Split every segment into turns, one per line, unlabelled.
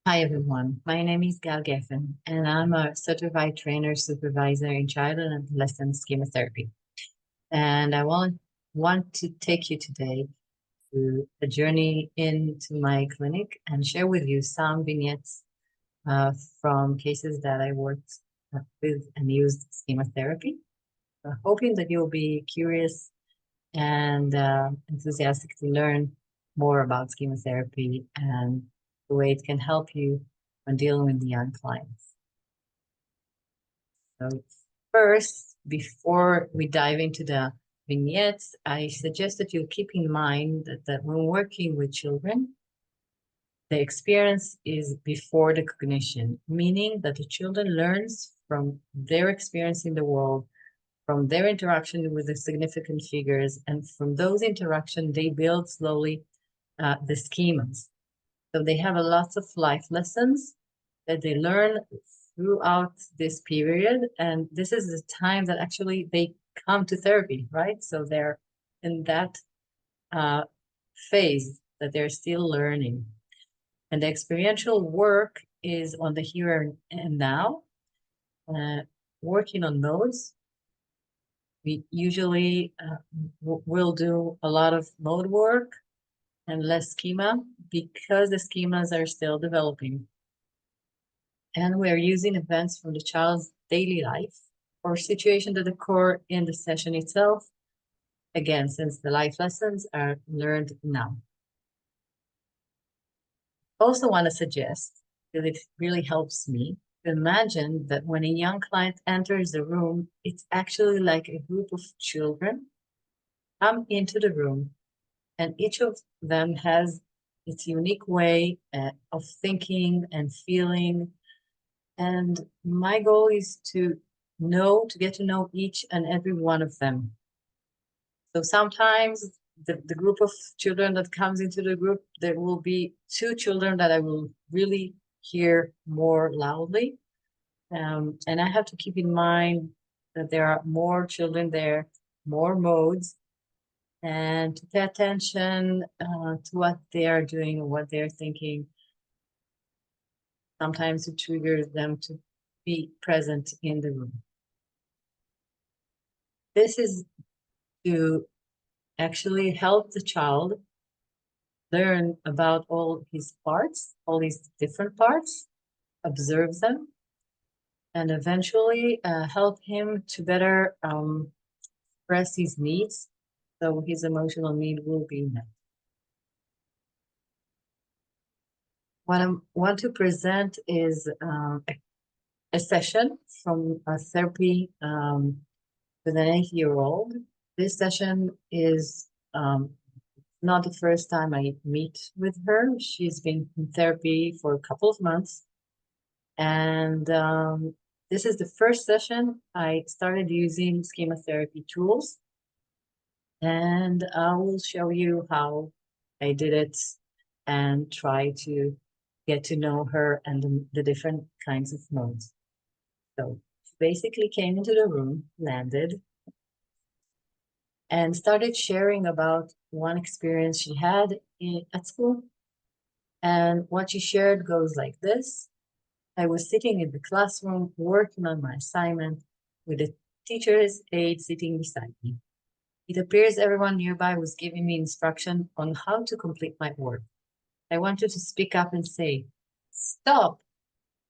Hi everyone, my name is Geffen and I'm a certified trainer supervisor in child and adolescent schema therapy. And I want to take you today to a journey into my clinic and share with you some vignettes from cases that I worked with and used schema therapy. Hoping that you'll be curious and enthusiastic to learn more about schema therapy and the way it can help you when dealing with the young clients. So first, before we dive into the vignettes, I suggest that you keep in mind that when working with children, the experience is before the cognition, meaning that the children learns from their experience in the world, from their interaction with the significant figures, and from those interactions, they build slowly the schemas. So they have a lot of life lessons that they learn throughout this period. And this is the time that actually they come to therapy, right? So they're in that phase that they're still learning. And the experiential work is on the here and now, working on those. We usually will do a lot of mode work and less schema because the schemas are still developing. And we're using events from the child's daily life or situation that occur in the session itself. Again, since the life lessons are learned now. Also want to suggest that it really helps me to imagine that when a young client enters the room, it's actually like a group of children come into the room, and each of them has its unique way of thinking and feeling. And my goal is to get to know each and every one of them. So sometimes the group of children that comes into the group, there will be two children that I will really hear more loudly. And I have to keep in mind that there are more children there, more modes, and to pay attention to what they are doing or what they're thinking. Sometimes it triggers them to be present in the room. This is to actually help the child learn about all his parts, all these different parts, observe them, and eventually help him to better express his needs, so his emotional need will be met. What I want to present is a session from a therapy with an 8-year-old. This session is not the first time I meet with her. She's been in therapy for a couple of months. And this is the first session I started using schema therapy tools. And I will show you how I did it and try to get to know her and the different kinds of modes. So she basically came into the room, landed, and started sharing about one experience she had at school. And what she shared goes like this. I was sitting in the classroom working on my assignment with a teacher's aide sitting beside me. It appears everyone nearby was giving me instruction on how to complete my work. I wanted to speak up and say, "Stop!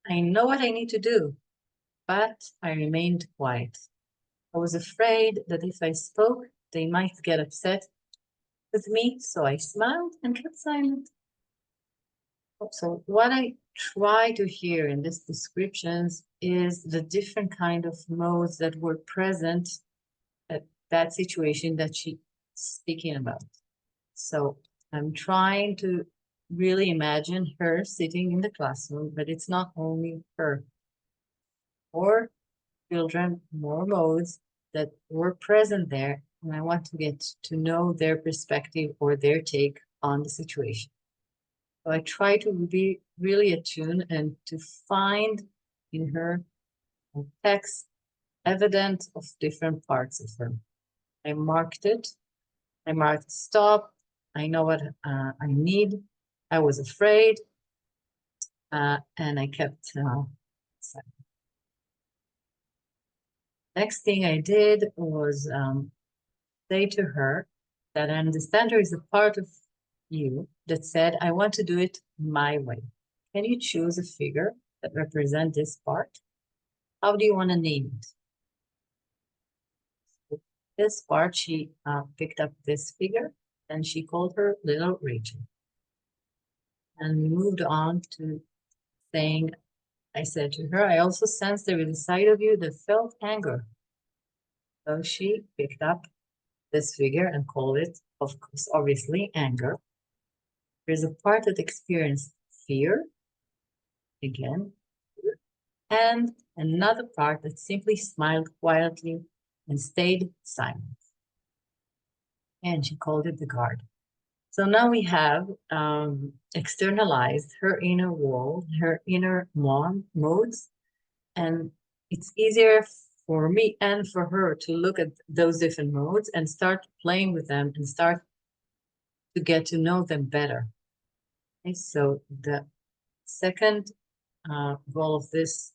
I know what I need to do." But I remained quiet. I was afraid that if I spoke, they might get upset with me, so I smiled and kept silent. So what I try to hear in these descriptions is the different kind of modes that were present at that situation that she's speaking about. So I'm trying to really imagine her sitting in the classroom, but it's not only her. More children, more modes that were present there, and I want to get to know their perspective or their take on the situation. So I try to be really attuned and to find in her text evidence of different parts of her. I marked it. I marked stop. I know what I need. I was afraid. and I kept silent. Next thing I did was say to her that I understand there is a part of you that said, I want to do it my way. Can you choose a figure that represents this part? How do you want to name it? This part, she picked up this figure and she called her little Rachel. And we moved on to saying, I said to her, I also sense there is a side of you that felt anger. So she picked up this figure and called it, of course, obviously, anger. There's a part that experienced fear, again, and another part that simply smiled quietly and stayed silent. And she called it the guard. So now we have externalized her inner world, her inner modes, and it's easier for me and for her to look at those different modes and start playing with them and start to get to know them better. Okay, so the second goal of this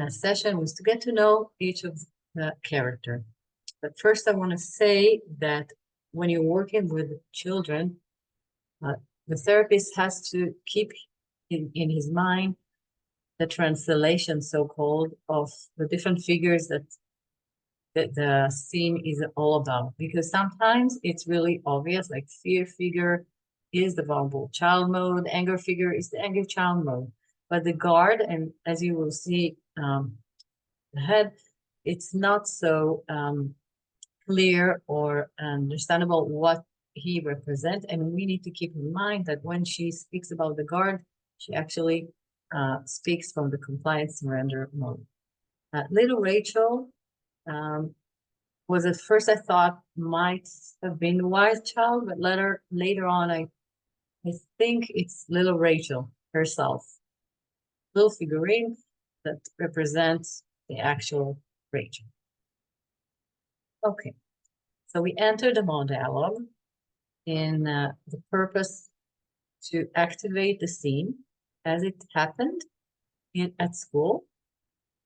session was to get to know each of the character. But first I want to say that when you're working with children, the therapist has to keep in his mind the translation, so-called, of the different figures that the scene is all about. Because sometimes it's really obvious, like fear figure is the vulnerable child mode, anger figure is the angry child mode. But the guard, and as you will see ahead, it's not so clear or understandable what he represents. And we need to keep in mind that when she speaks about the guard, she actually speaks from the compliance surrender mode. Little Rachel was at first I thought might have been the wise child, but later on I think it's little Rachel herself, little figurine that represents the actual Rachel. Okay, so we enter the monologue in the purpose to activate the scene as it happened at school.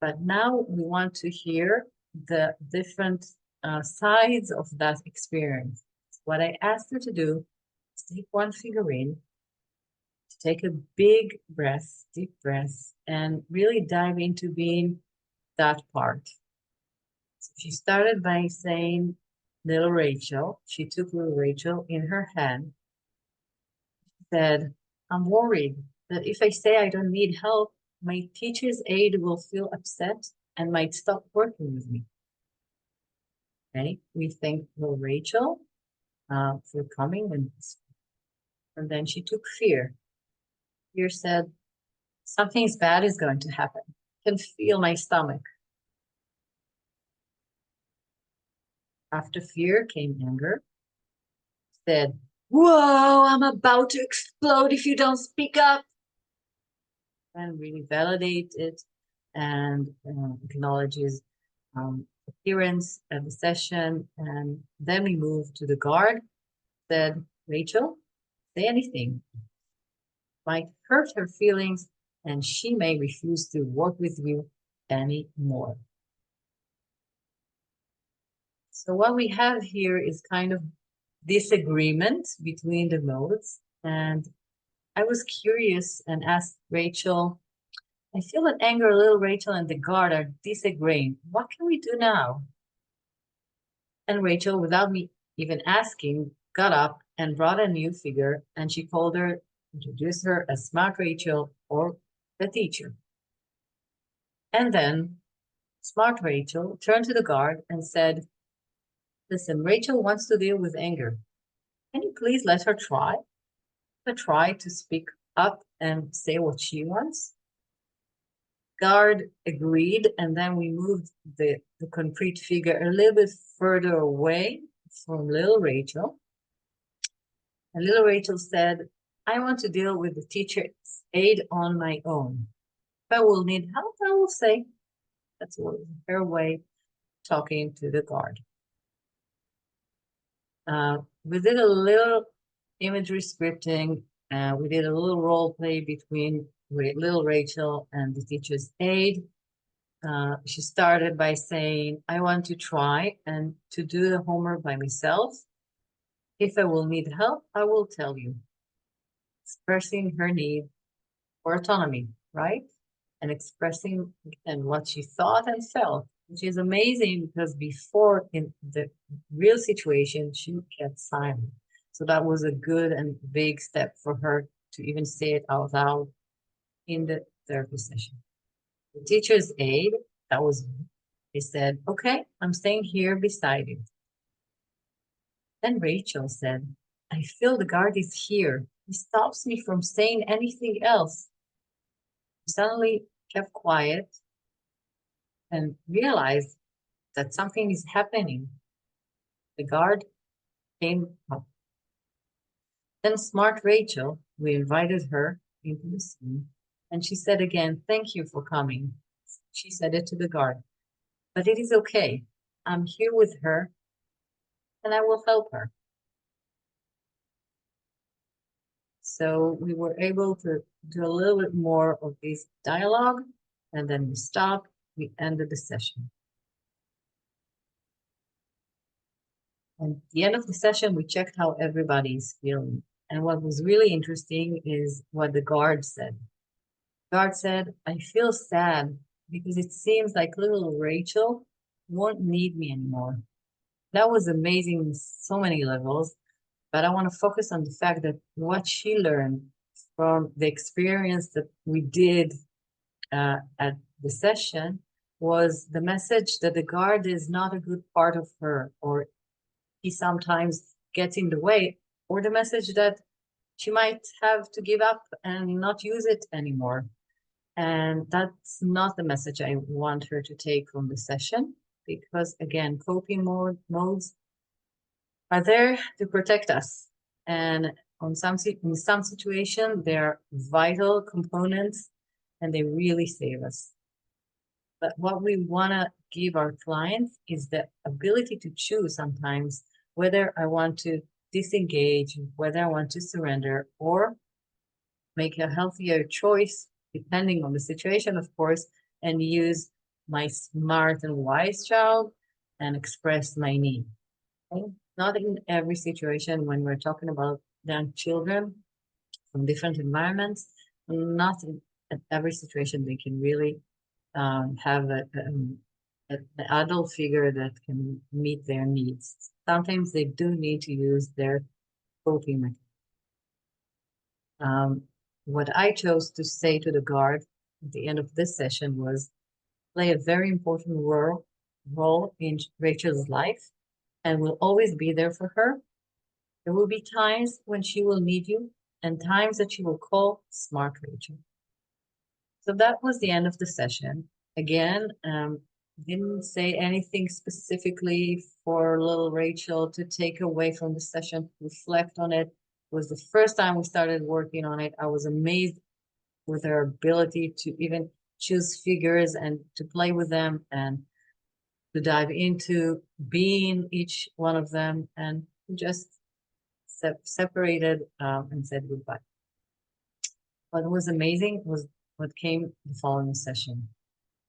But now we want to hear the different sides of that experience. What I asked her to do is take one figurine, to take a big breath, deep breath, and really dive into being that part. So she started by saying, little Rachel. She took little Rachel in her hand, said, I'm worried that if I say I don't need help, my teacher's aide will feel upset and might stop working with me. Okay, we thank little Rachel for coming, and then she took fear. Fear said, something bad is going to happen. I can feel my stomach. After fear came anger. Said, whoa, I'm about to explode if you don't speak up. And really validate it and acknowledges appearance at the session. And then we move to the guard. Said, Rachel, say anything. Might hurt her feelings and she may refuse to work with you anymore. So what we have here is kind of disagreement between the modes. And I was curious and asked Rachel, I feel that anger, little Rachel, and the guard are disagreeing. What can we do now? And Rachel, without me even asking, got up and brought a new figure, and she introduced her as Smart Rachel, or the teacher. And then Smart Rachel turned to the guard and said, listen, Rachel wants to deal with anger. Can you please let her try? Try to speak up and say what she wants? Guard agreed, and then we moved the concrete figure a little bit further away from little Rachel. And little Rachel said, I want to deal with the teacher's aide on my own. If I will need help, I will say. That's her way talking to the guard. We did a little imagery scripting. We did a little role play between little Rachel and the teacher's aide. She started by saying, I want to try and to do the homework by myself. If I will need help, I will tell you. Expressing her need for autonomy, right? And expressing and what she thought and felt, which is amazing because before in the real situation, she kept silent. So that was a good and big step for her to even say it out loud in the therapy session. The teacher's aide, that was, he said, okay, I'm staying here beside you. Then Rachel said, I feel the guard is here. He stops me from saying anything else. He suddenly kept quiet and realized that something is happening. The guard came up. Then smart Rachel, we invited her into the scene, and she said again, thank you for coming. She said it to the guard, but it is okay. I'm here with her, and I will help her. So we were able to do a little bit more of this dialogue, and then we stopped, we ended the session. And at the end of the session, we checked how everybody is feeling. And what was really interesting is what the guard said. The guard said, I feel sad because it seems like little Rachel won't need me anymore. That was amazing in so many levels, but I want to focus on the fact that what she learned from the experience that we did at the session was the message that the guard is not a good part of her, or he sometimes gets in the way, or the message that she might have to give up and not use it anymore. And that's not the message I want her to take from the session, because again, coping modes are there to protect us. And in some situation, they're vital components and they really save us. But what we want to give our clients is the ability to choose sometimes whether I want to disengage, whether I want to surrender, or make a healthier choice, depending on the situation, of course, and use my smart and wise child and express my need. Okay? Not in every situation when we're talking about young children from different environments, not in every situation they can really have an adult figure that can meet their needs. Sometimes they do need to use their coping mechanism. What I chose to say to the guard at the end of this session was play a very important role in Rachel's life and will always be there for her. There will be times when she will need you and times that she will call smart Rachel. So that was the end of the session. Again, didn't say anything specifically for little Rachel to take away from the session, reflect on it. It was the first time we started working on it. I was amazed with her ability to even choose figures and to play with them and to dive into being each one of them, and just separated and said goodbye. What was amazing was what came the following session.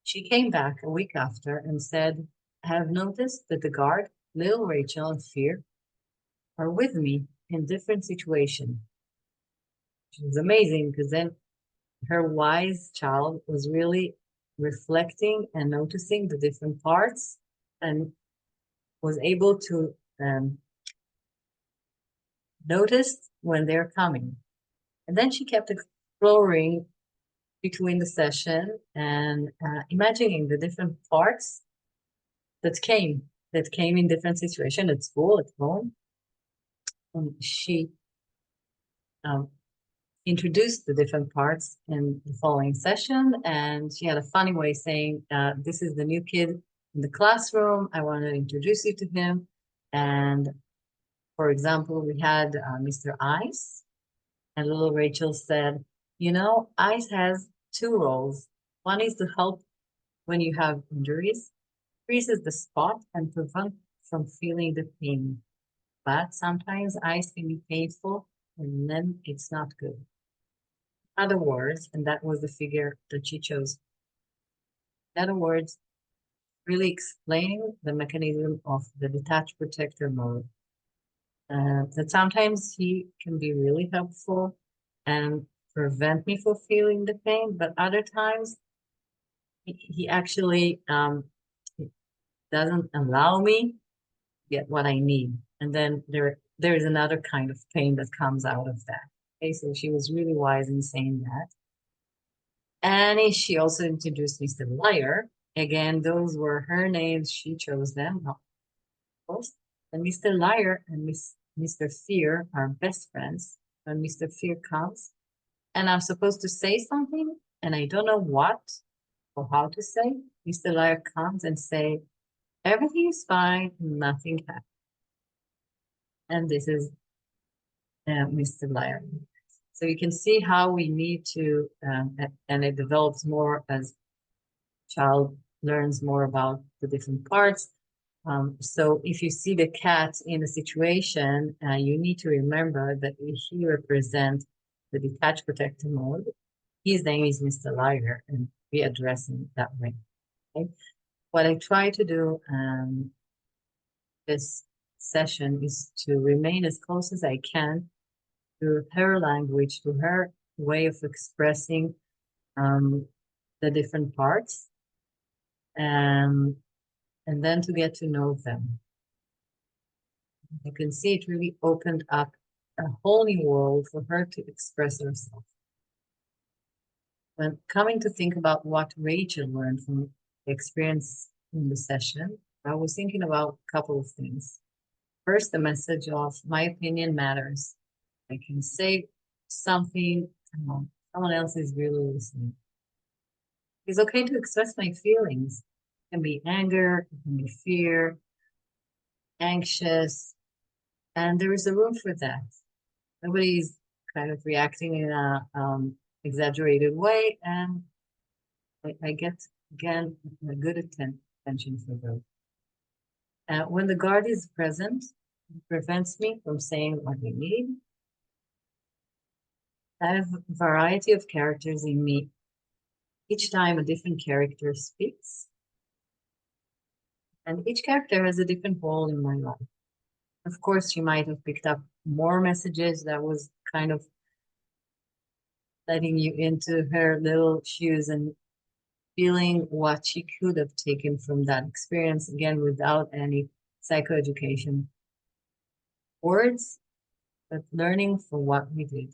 She came back a week after and said, I have noticed that the guard, little Rachel and Fear, are with me in different situations. Which was amazing because then her wise child was really reflecting and noticing the different parts and was able to notice when they're coming. And then she kept exploring between the session and imagining the different parts that came in different situations at school, at home. And she introduced the different parts in the following session, and she had a funny way saying, this is the new kid in the classroom. I want to introduce you to him. And for example, we had Mr. Ice, and little Rachel said, you know, Ice has two roles. One is to help when you have injuries, freezes the spot and prevent from feeling the pain. But sometimes ice can be painful and then it's not good. other words, and that was the figure that she chose. In other words, really explaining the mechanism of the detached protector mode. That sometimes he can be really helpful and prevent me from feeling the pain, but other times he actually doesn't allow me to get what I need. And then there's another kind of pain that comes out of that. Okay, so she was really wise in saying that. And she also introduced Mr. Liar. Again, those were her names. She chose them, of course. And Mr. Liar and Mr. Fear are best friends. When Mr. Fear comes, and I'm supposed to say something, and I don't know what or how to say, Mr. Liar comes and say, everything is fine, nothing happened. And this is Mr. Liar. So you can see how we need to, and it develops more as child learns more about the different parts. So if you see the cat in a situation, you need to remember that he represents the detached protector mode. His name is Mr. Liar, and we address him that way. Okay? What I try to do this session is to remain as close as I can to her language, to her way of expressing the different parts, and then to get to know them. You can see it really opened up a whole new world for her to express herself. When coming to think about what Rachel learned from the experience in the session, I was thinking about a couple of things. First, the message of my opinion matters. I can say something, someone else is really listening. It's okay to express my feelings. It can be anger, it can be fear, anxious, and there is a room for that. Nobody's kind of reacting in a exaggerated way, and I get, again, a good attention for those. When the guard is present, it prevents me from saying what I need. I have a variety of characters in me. Each time a different character speaks, and each character has a different role in my life. Of course, she might have picked up more messages that was kind of letting you into her little shoes and feeling what she could have taken from that experience, again, without any psychoeducation words, but learning from what we did.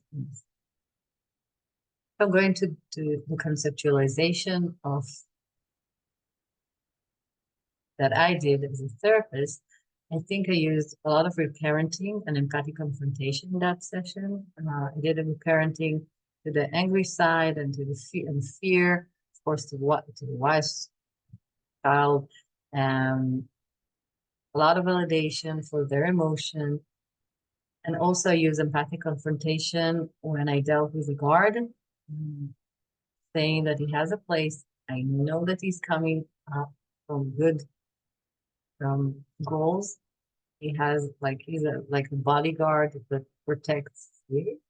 I'm going to do the conceptualization of that I did as a therapist. I think I used a lot of reparenting and empathic confrontation in that session. I did a reparenting to the angry side and to the fear, of course, to the wise child, a lot of validation for their emotion, and also I use empathic confrontation when I dealt with a guard, saying that he has a place. I know that he's coming up from good goals. He has he's like a bodyguard that protects you,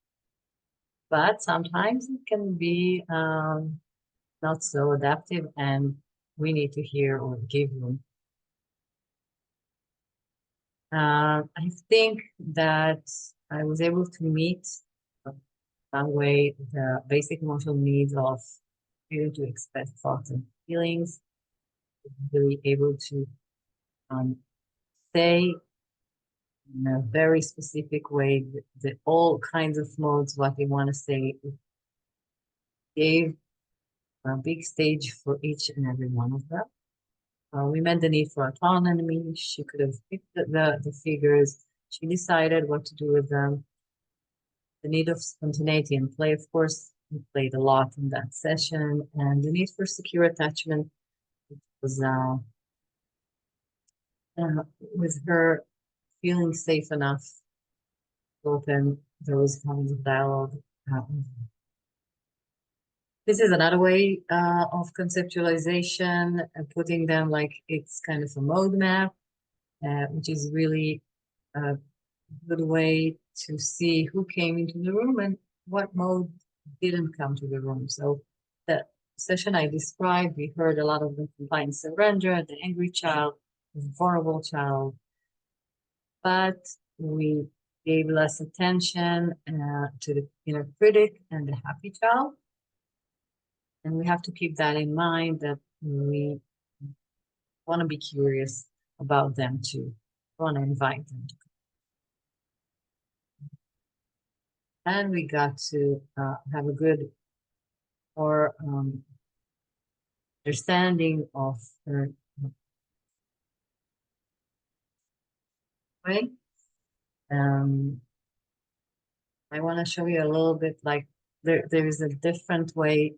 but sometimes it can be not so adaptive, and we need to hear or give room. I think that I was able to meet some way the basic emotional needs of you to express thoughts and feelings, really able to say in a very specific way all kinds of modes what they want to say. It gave a big stage for each and every one of them. We met the need for autonomy. She could have picked the figures. She decided what to do with them. The need of spontaneity and play, of course, we played a lot in that session. And the need for secure attachment was with her feeling safe enough to open those kinds of dialogue. This is another way of conceptualization, putting them like it's kind of a mode map, which is really a good way to see who came into the room and what mode didn't come to the room. So the session I described, we heard a lot of the compliant surrender, the angry child, the vulnerable child, but we gave less attention to the inner critic and the happy child. And we have to keep that in mind, that we want to be curious about them too. We want to invite them to come. And we got to have a good or understanding of her way. I want to show you a little bit, like there is a different way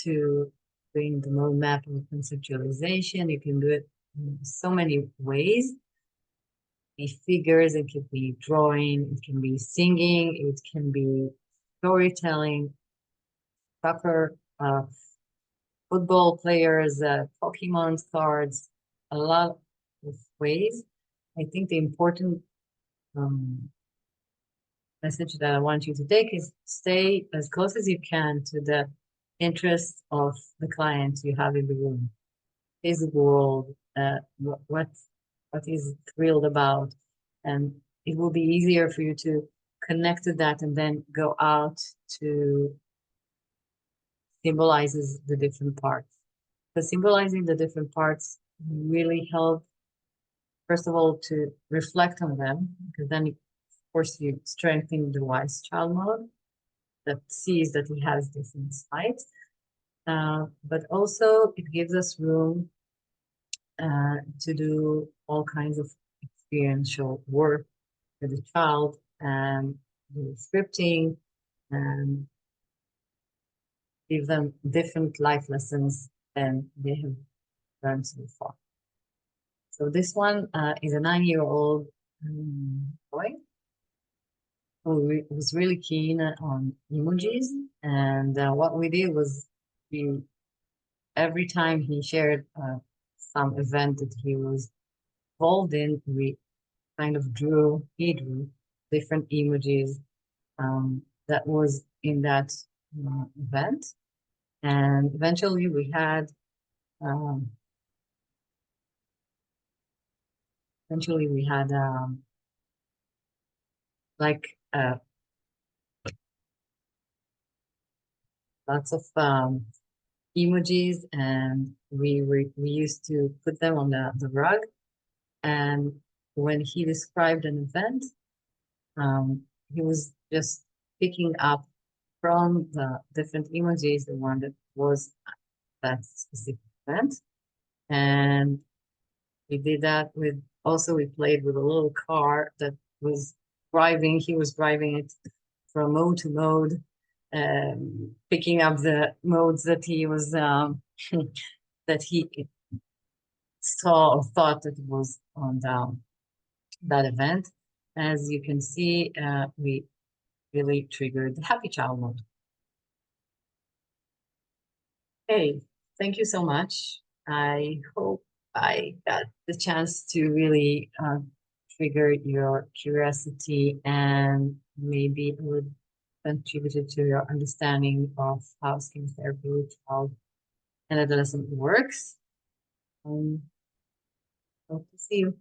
to doing the roadmap of conceptualization. You can do it in so many ways. It be figures, it can be drawing, it can be singing, it can be storytelling, soccer, football players, Pokemon cards, a lot of ways. I think the important message that I want you to take is stay as close as you can to the interests of the client you have in the room. His world, what he's thrilled about, and it will be easier for you to connect to that and then go out to symbolizes the different parts. But symbolizing the different parts really help, first of all, to reflect on them, because then, of course, you strengthen the wise child mode that sees that he has different sides. But also it gives us room to do all kinds of experiential work with the child and do scripting and give them different life lessons than they have learned so far. So this one is a 9-year-old boy who was really keen on emojis. And what we did was every time he shared some event that he was involved in, we kind of he drew different emojis that was in that event. And eventually we had like lots of emojis, and we used to put them on the rug. And when he described an event, he was just picking up from the different emojis the one that was that specific event. And we did that with, also we played with a little car that was driving. He was driving it from mode to mode, picking up the modes that he was that he saw or thought that it was on that event. As you can see, we really triggered the happy child mode. Hey, thank you so much. I hope I got the chance to really trigger your curiosity, and maybe it would contribute to your understanding of how schema therapy with child and adolescent works. Hope to see you.